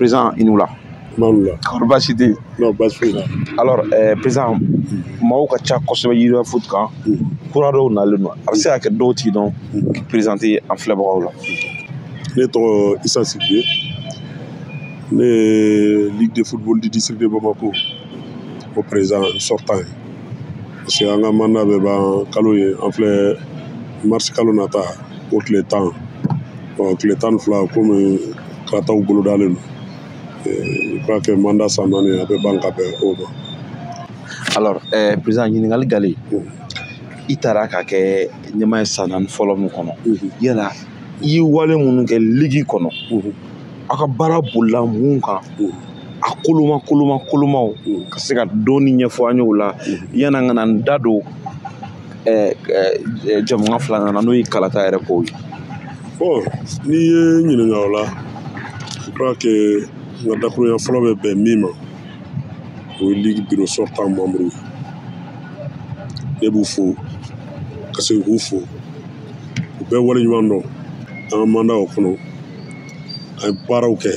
Président Inoula. Manoula. Corbacité. Non, Basfina. Alors, président, Maouka Tchak, Kosovo Yiro Footkan, Kurado Naleno, c'est à quel d'autres qui ont présenté en Flabarola. Les trois Issa Sidibé, les Ligue de football du district de Bamako, au présent sortant. Parce que un mandat de Kaloye, en fait, Mars Kalonata, contre les temps. Donc, les temps de comme Krata ou Bolodalen. Je crois que le mandat s'en est un peu banque à Oba. Alors, président, il y a Gali. Itara kake nyama sanan folo mu kono. Yala, i wale munu ke ligi kono. Aka bara bola mun kan. A koloma ka se ka doni ɲɛfɔ an y'o la yana ngana nda do jamu fila na n'o ye kalata yɛrɛ ko ye. Bon, n'i ye ɲininka o la, je crois que n ka dakurunya fɔlɔ bɛ bɛn min ma o ye ligue bureau sortant membre ye. Ne b'u fo ka segin k'u fo u bɛɛ waleɲuman dɔn an ka mandat o kɔnɔ an ye baaraw kɛ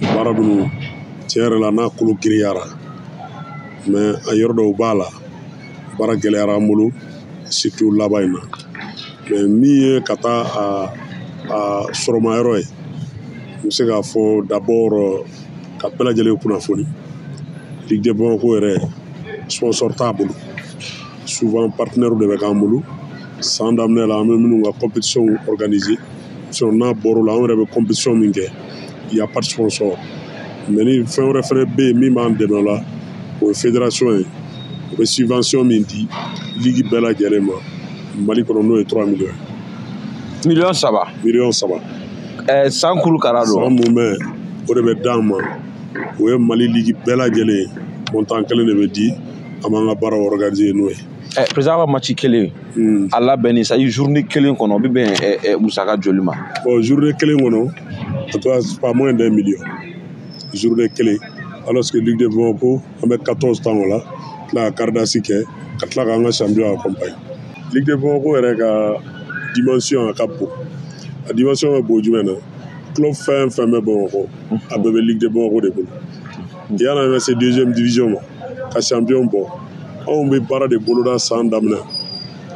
baara minnu tiɲɛ yɛrɛ la n'a kolo giriyara mais a yɔrɔ dɔw b'a la baara gɛlɛyara an bolo surtout laban in na mais min ye ka taa a sɔrɔmayɔrɔ ye n bɛ se k'a fɔ d'abord ka bɛɛ lajɛlen kunnafoni Ligue de Bamako yɛrɛ sponsor t'a bolo souvent partenaires de bɛ k'an bolo san daminɛ la an bɛ minnu ka compétition organiser sinon n'a bɔr'o la an yɛrɛ bɛ compétition min kɛ il y a pas de sponsor mais ni fɛn wɛrɛ fɛnɛ bɛ yen min b'an dɛmɛ o la o ye fédération ye o bɛ subvention min di ligue bɛɛ lajɛlen ma Mali kɔnɔ n'o ye 3 millions. Million saba. Million saba. San kuru kara do. San mun bɛ o de bɛ d'an ma o ye Mali ligue bɛɛ lajɛlen ye montant kelen de bɛ di an b'an ka baara organiser n'o ye. Président ka match kelen a labɛnni sa journée kelen kɔnɔ o bɛ bɛn musaka joli ma. Bon journée kelen kɔnɔ a doit pas moins d'1 million journée kelen alors que Ligue de Bamako an bɛ 14 temps o la tila ka carte d'identité kɛ ka tila k'an ka champion accompagner. Ligue de Bamako yɛrɛ ka dimension a ka bon a dimension bɛ bon jumɛn na club fɛn fɛn bɛ Bamako a bɛɛ bɛ Ligue de Bamako de bolo yan'an ka se deuxième division ma ka champion bɔ anw bɛ baara de boloda san daminɛ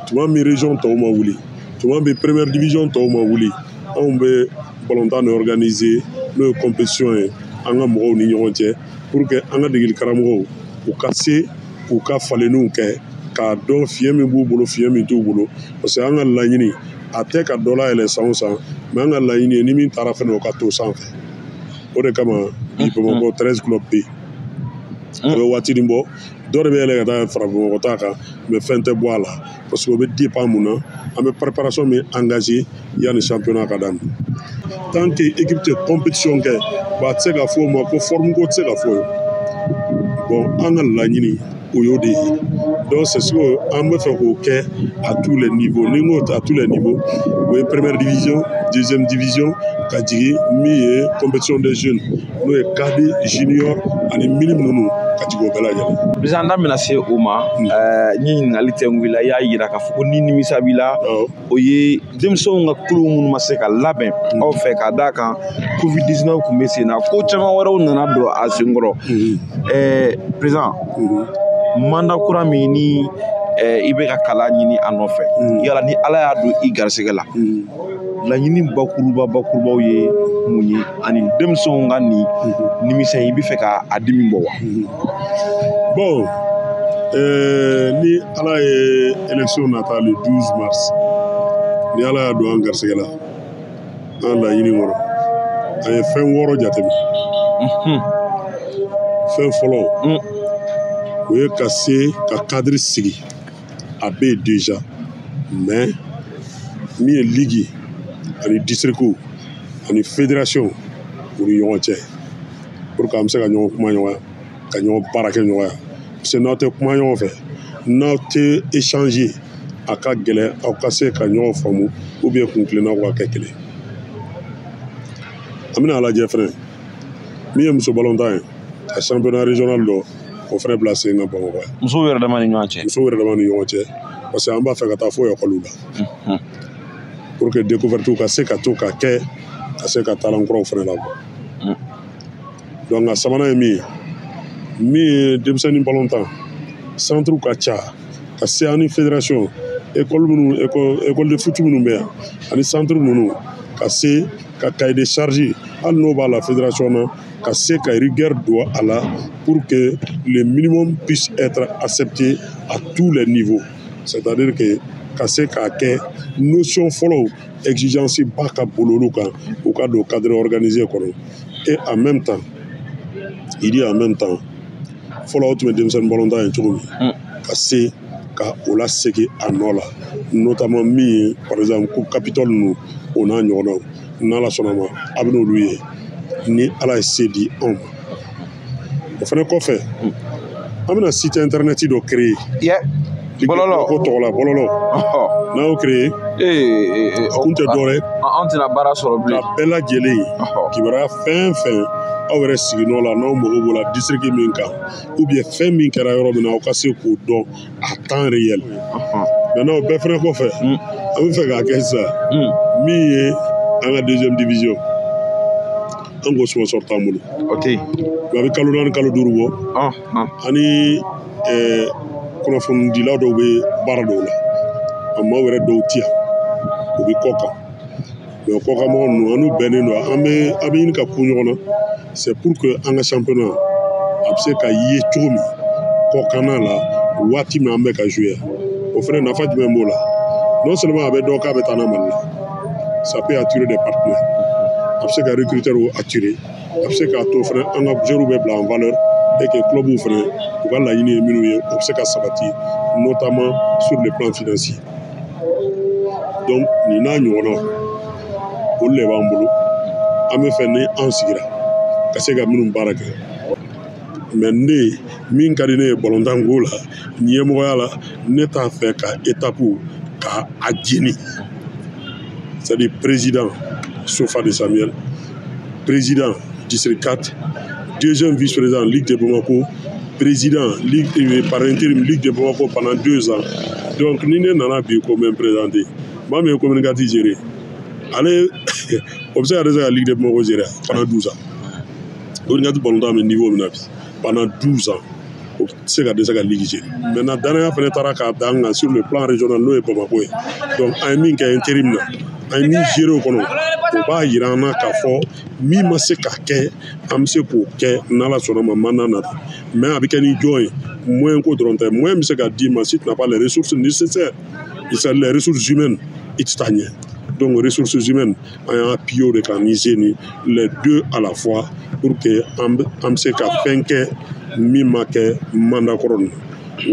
tuma min région tɔw ma wuli tuma min première division tɔw ma wuli anw bɛ balontan de organiser n'o ye compétition ye an ka mɔgɔw ni ɲɔgɔn cɛ pour que an ka degeli karamɔgɔw u ka se k'u ka falenniw kɛ k'a dɔn fiɲɛ min b'u bolo fiɲɛ min t'u bolo parce que an ka laɲini a tɛ ka dɔ layɛlɛn san o san mais an ka laɲini ye ni min taara fɛnɛ o ka to sanfɛ o de kama bi Bamako 13 club bɛ yen a bɛ waati nin bɔ dɔ de bɛ yɛlɛ ka taa fara Bamakɔ ta kan mais fɛn tɛ bɔ a la parce que o bɛ dépend mun na an bɛ préparation min engagé yanni championnat ka daminɛ tant que équipe tɛ compétition kɛ bon a tɛ se ka fɔ o ma ko forme ko tɛ se ka fɔ o ye bon an ka laɲini o y'o de ye donc c'est ce que an bɛ fɛ k'o kɛ à tous les niveaux ni n ko à tous les niveaux o ye première division deuxième division ka jigin min ye compétition des jeunes n'o ye cadre junior ani minime ninnu ka jigin o bɛɛ lajɛlen. Président da bɛna se o ma ni ɲininkali tɛ n wulila i y'a yira k'a fɔ ko ni nimisa b'i la o ye denmisɛnw ka kulo minnu ma se ka labɛn aw fɛ ka d'a kan Covid 19 tun bɛ sen na ko caman wɛrɛw nana don a senkɔrɔ président mandat kura min ni i bɛ ka kalan ɲini a nɔfɛ yala ni Ala y'a don i garisɛgɛ la laɲini bakurubaw ye mun ye ani denmisɛnw ka nin nimisa i bɛ fɛ ka a dimi bɔ wa. Bon ni Ala ye élection nata le 12 mars ni Ala y'a don an garisɛgɛ la an laɲini kɔnɔ an ye fɛn 6 jateminɛ fɛn fɔlɔ o ye ka se ka cadre sigi a bɛ yen déjà mais min ye ligue ani districtw ani fédération u ni ɲɔgɔn cɛ pour que an bɛ se ka ɲɔgɔn kuma ɲɔgɔnya ka ɲɔgɔn baara kɛ ɲɔgɔnya parce que n'aw tɛ kuma ɲɔgɔn fɛ n'aw tɛ échanger a ka gɛlɛn aw ka se ka ɲɔgɔn faamu ou bien kun tilennaw ka kɛ kelen an bɛna a lajɛ fɛnɛ min ye muso balontan ye ka championnat régional dɔ o fɛnɛ bila sen kan Bamakɔ yan musow yɛrɛ dama ni ɲɔgɔn cɛ musow yɛrɛ dama ni ɲɔgɔn cɛ parce que an b'a fɛ ka taa fo ekɔliw la pour que découverte ka se ka to ka kɛ ka se ka talent kuraw fɛnɛ labɔ donc a sabanan ye min ye denmisɛnnin balontan centre ka ca ka se ani fédération école de foot minnu bɛ yan ani centre ninnu ka se ka cahier de charge hali n'o b'a la fédération na ka se ka rigueur don a la pour que le minimum puisse être accepté à tous les niveaux, c'est-à-dire que ka se k'a kɛ notion fɔlɔ exigence ba ka bololu kan u ka don cadre organisé kɔnɔ et en même temps il dit en même temps fɔlɔ o tun bɛ denmisɛnnin balontan ye cogo min ka se ka o lasegin a nɔ la notamment min ye par exemple ko Capitole ninnu o n'a ɲɔgɔnnaw n'Ala sɔnna ma a bɛ n'olu ye ni Ala ye se di anw ma o fana kɔfɛ an bɛna site internet dɔ créer Bɔlɔlɔ ko tɔgɔ la bɔlɔlɔ n'a y'o créer a kun tɛ dɔ wɛrɛ an tɛna baara sɔrɔ bilen ka bɛɛ lajɛlen kibaruya fɛn fɛn aw yɛrɛ siginɔ la n'aw mago b'o la district min kan ou bien fɛn min kɛra yɔrɔ min na aw ka se k'o dɔn à temps réel maintenant o bɛɛ fana kɔfɛ an bɛ fɛ k'a kɛ sisan min ye an ka deuxième division an ko sponsor t'an bolo o tɛ yen a bɛ kalo 4 kalo 5 bɔ ani kunnafonidilaw dɔw bɛ baara dɔw la a maaw yɛrɛ dɔw ti yan u bɛ kɔ kan mais kɔkanmɔgɔ ninnu an n'u bɛnnen don an bɛ ɲini ka ku ɲɔgɔn na c'est pour que an ka championnat a bɛ se ka ye cogo min kɔkanna la waati min an bɛ ka jouer o fana nafa jumɛn b'o la non seulement a bɛ dɔn k'a bɛ taa n'a Mali la ça peut attirer des partenaires a bɛ se ka recruteurs attirer a bɛ se k'a to fana an ka joueurs bɛ bila en valeur et que clubs fana u ka laɲini ye minnu ye o bɛ se ka sabati notamment sur le plan financier donc nin n'a ɲɔgɔnnaw olu de b'an bolo an bɛ fɛ ni an sigira ka se ka minnu baara kɛ mais ne min ka di ne ye balontan ko la ɲɛmɔgɔya la ne t'a fɛ ka étape ka a jeni c'est-à-dire président Sofa de Samuel, président district 4, deuxième vice-président Ligue de Bamako, président par intérim Ligue de Bamako pendant 2 ans. Donc, nous n'avons pas comme même présenté. Moi, je suis communicateur géré. Allez, observez la Ligue de Bamako géré pendant 12 ans. On a tout pendant le niveau de pendant 12 ans. C'est la Ligue gérée. Maintenant, dernière fois, sur le plan régional, nous sommes Bamako. Donc, un qui est intérim. An min géré o kɔnɔ o b'a yira an na k'a fɔ min ma se ka kɛ an bɛ se k'o kɛ n'Ala sɔnna ma mana na mais a bɛ kɛ ni jɔn ye moyen ko dɔrɔn tɛ moyen bɛ se ka d'i ma si tu n'as pas les ressources nécessaires c'est les ressources humaines i tɛ taa ɲɛ donc ressources humaines an y'a appuyé o de kan ni Zeni les deux à la fois pour que an bɛ se ka fɛn kɛ min ma kɛ mandat kɔrɔ nin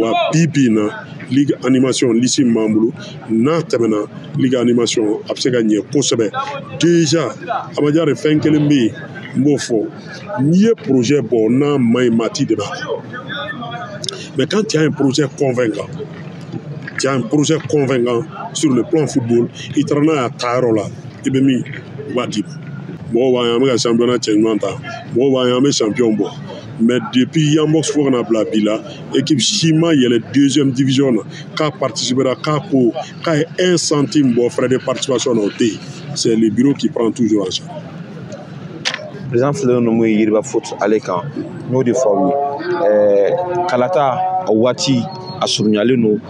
na wa bi na Ligue animation lycée min b'an bolo n'a tɛmɛna Ligue animation a bɛ se ka ɲɛ kosɛbɛ déjà Amadiari fɛn kelen bɛ yen n b'o fɔ n'i ye projet bɔ n'a ma ɲi maa t'i dɛmɛ mais quand tu as un projet convaincant sur le plan football i taara n'a ye a taayɔrɔ la i bɛ min u b'a d'i ma mɔgɔw b'a ye an bɛ ka championnat cɛ ɲuman ta mɔgɔw b'a ye an bɛ champion bɔ mais depuis Yambos fo kana bila bi la équipe si ma yɛlɛ deuxième division na k'a participera k'a ye 1 centime bɔ frais de participation na o tɛ yen c'est le bureau qui prend toujours en charge. président filɛ ninnu ye Yiriba foot ale kan n y'o de fɔ aw ye kalata a waati a surunyalen don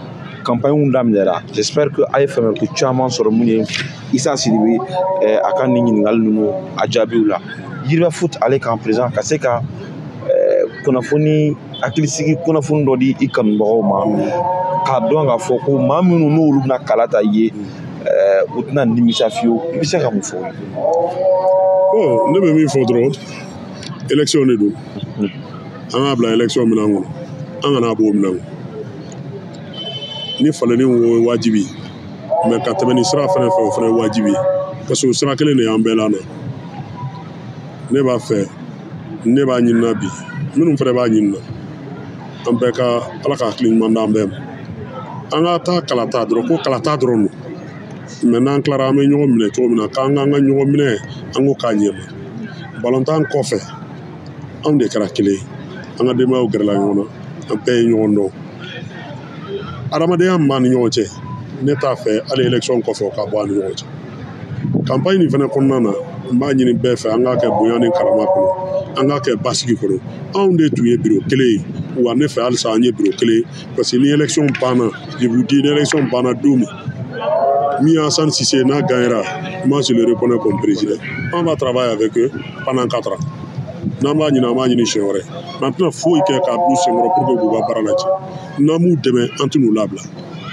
campagne daminɛra j'espère que a ye faamuyali ko caman sɔrɔ mun ye Isa Sidibe a ka nin ɲininkali ninnu a jaabiw la Yiriba foot ale kan président ka se ka kunnafoni hakilisigi kunnafoni dɔ di i kanubagaw ma k'a dɔn k'a fɔ ko maa minnu n'olu bɛna kala ta ye u tɛna nimisa fiyewu i bɛ se ka mun fɔ bon ne bɛ min fɔ dɔrɔn élection de don an k'a bila élection minɛn kɔnɔ an kana b'o minɛn kɔnɔ ni falenni o ye wajibi mais ka tɛmɛ ni sira fɛn fɛn o fana ye wajibi parce que o sira kelen de y'an bɛɛ la na ne b'a fɛ ne b'a ɲinina bi minnu fana b'a ɲinina an bɛɛ ka Ala ka hakili ɲuman d'an bɛɛ ma an ka taa kalata dɔrɔn ko kalata dɔrɔn don mais n'an tilara an bɛ ɲɔgɔn minɛ cogo min na k'an k'an ka ɲɔgɔn minɛ an ko k'a ɲɛma balontan kɔfɛ anw de kɛra kelen ye an ka denbayaw gɛrɛla ɲɔgɔn na an bɛɛ ye ɲɔgɔn dɔn adamadenya min b'an ni ɲɔgɔn cɛ ne t'a fɛ hali élection kɔfɛ o ka bɔ an ni ɲɔgɔn cɛ campagne nin fana kɔnɔna na n b'a ɲini bɛɛ fɛ an k'a kɛ bonya ni karama kɔnɔ an k'a kɛ basigi kɔnɔ anw de tun ye bureau kelen ye wa ne fɛ halisa an ye bureau kelen ye parce que ni élection banna je vous dis ni élection banna don min Mi Hassan Cissé n'a gagnera, moi je le reconnais comme président. On va travailler avec eux pendant 4 ans. N'ama ɲini siɲɛ wɛrɛ maintenant foyi kɛ k'a bila senkɔrɔ pour que k'u ka baara lajɛ n'an m'u dɛmɛ an tɛ n'u labila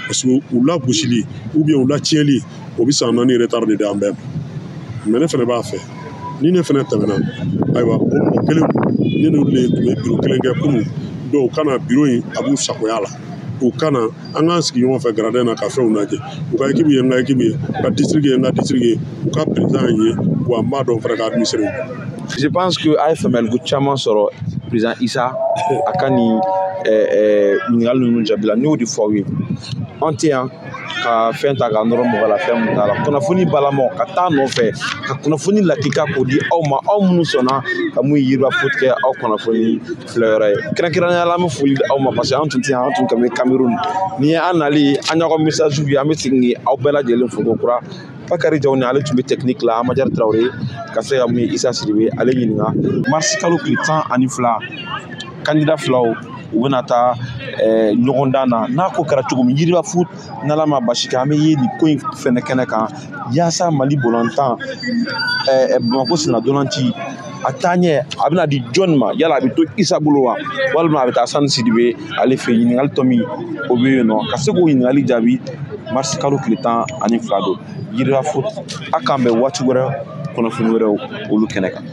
parce que u lagosili ou bien u latiɲɛli o bɛ san 4 retard de d'an bɛɛ ma mais ne fana b'a fɛ ni ne fana tɛmɛna ayiwa o mɔgɔ kelen ne n'olu de tun bɛ bureau kelen kɛ kunun donc u kana bureau in a b'u sagoya la u kana an k'an sigi ɲɔgɔn fɛ gradin na ka fɛnw lajɛ u ka équipe ye n ka équipe ye ka district ye n ka district ye u ka président ye wa n b'a dɔn fana ka administrer. Je pense que AFML ko caman sɔrɔ président Issa a ka nin ɲininkali ninnu jaabi la n y'o de fɔ aw ye an tɛ yan ka fɛn ta ka nɔrɔ mɔgɔ la fɛn mun t'a la kunnafoni balamaw ka taa nɔfɛ ka kunnafoni lakika k'o di aw ma aw minnu sɔnna ka mun yiriwa foot kɛ aw kunnafoni filɛyɔrɔ ye kɛrɛnkɛrɛnnenya la an bɛ foli di aw ma parce que an tun tɛ yan an tun tɛmɛ Cameroun ni ye an nali an y'aw ka message ye an bɛ segin aw bɛɛ lajɛlen fo ko kura Bakary Diaw ale tun bɛ technique la Amadiara Traoré ka se ka mun ye Issa Sidibe ale ɲininka mars kalo tile 12 candidat filaw u bɛna taa ɲɔgɔndan na n'a ko kɛra cogo min yiriwa foot n'Ala ma basi kɛ an bɛ ye nin ko in fɛnɛ kɛnɛ kan yaasa Mali bɔlɔntan Bamako senna ntolanci a taaɲɛ a bɛna di jɔnni ma yala a bɛ to Issa bolo wa walima a bɛ taa Sani Sidibe ale fɛ ɲininkali tɔ min o bɛ yen nɔ ka se k'o ɲininkali jaabi mars kalo tile 12 don yiriwa foot a k'an bɛn waati wɛrɛ kunnafoni wɛrɛw olu kɛnɛ kan.